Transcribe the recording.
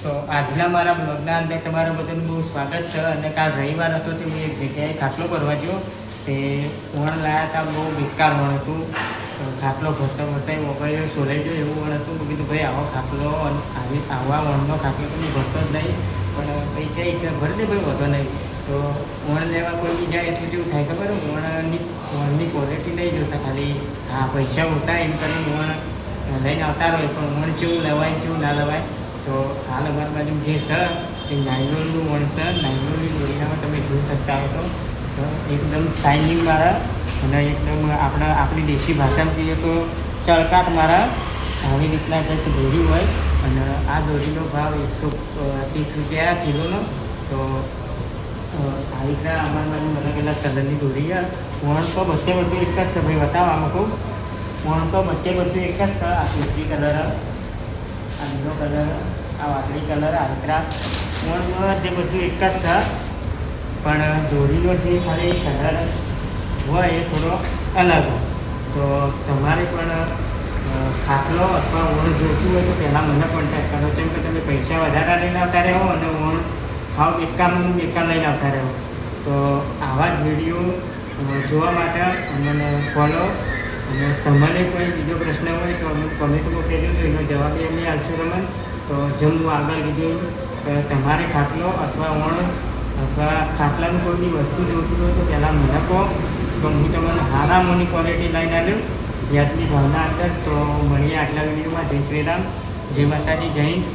તો આજના મારા બ્લોગના અંદર તમારા બધાનું બહુ સ્વાગત છે. અને કાલ રવિવાર હતો તો હું એક જગ્યાએ ખાટલો ભરવા ગયો. તે વણ લાવ્યા હતા, બહુ બેકાર વણ હતું. ખાટલો ભરતા ભરતા મોબાઈલ સોલાઈ ગયો એવું વણ હતું. મેં કીધું ભાઈ આવો ખાટલો આવા વણનો ખાટલો તો હું ભરતો જ નહીં, પણ ભાઈ કહે કે ભરી દે ભાઈ, વધો નહીં. તો વણ લેવા કોઈ બી જાય એટલે કેવું થાય ખબર, વણની ક્વોલિટી નહીં જોતા, ખાલી હા પૈસા ઓછા એમ કરીને વણ લઈને આવતા હોય, પણ વણ જેવું લેવાય જેવું ના લેવાય. તો હાલ અમારી બાજુ જે છે એ નાયલોનનું વણ છે. નાયલોનની દોરીનામાં તમે જોઈ શકતા હો તો એકદમ શાઇનિંગ મારા, અને એકદમ આપણી દેશી ભાષામાં કહીએ તો ચળકાટ મારા આવી રીતના કંઈક દોરી હોય. અને આ દોરીનો ભાવ 130 રૂપિયા કિલોનો. તો આવી રીતના અમારી બાજુ અલગ અલગ કલરની દોરી છે. વણ તો બધે બધું એક જ છે ભાઈ, બતાવવા મૂકું. વણ તો બધે બધું એક જ છે. આ કેસરી કલર, આ લીલો કલર, આ વાદળી કલર, આ રીતના વણ જે બધું એક જ છે. પણ દોરીનો જે ખાલી કલર હોય એ થોડો અલગ હોય. તો તમારે પણ ખાટલો અથવા વણ જોઈતું હોય તો પહેલાં મને કોન્ટેક્ટ કરો. કેમ કે તમે પૈસા વધારે લઈને આવતા રહો અને વણ હાવ બેકારનું બેકાર લઈને આવતા રહો. તો આવા જ વિડીયો જોવા માટે અમને ફોલો. અને તમારે કોઈ બીજો પ્રશ્ન હોય તો અમે કમેન્ટમાં કહેજો, તો એનો જવાબ એમને આપશો તમે. તો જેમ હું આગળ કીધું, તમારે ખાટલો અથવા વણ અથવા ખાટલાનું કોઈ બી વસ્તુ જોઈતું હોય તો પહેલાં મને કહો, તો હું તમને હારામોની ક્વોલિટી લઈને આવ્યો વ્યાજની ભાવના અંદર. તો મળીએ આગલા વિડીયોમાં. જય શ્રી રામ, જય માતાજી, જય હિન્દ.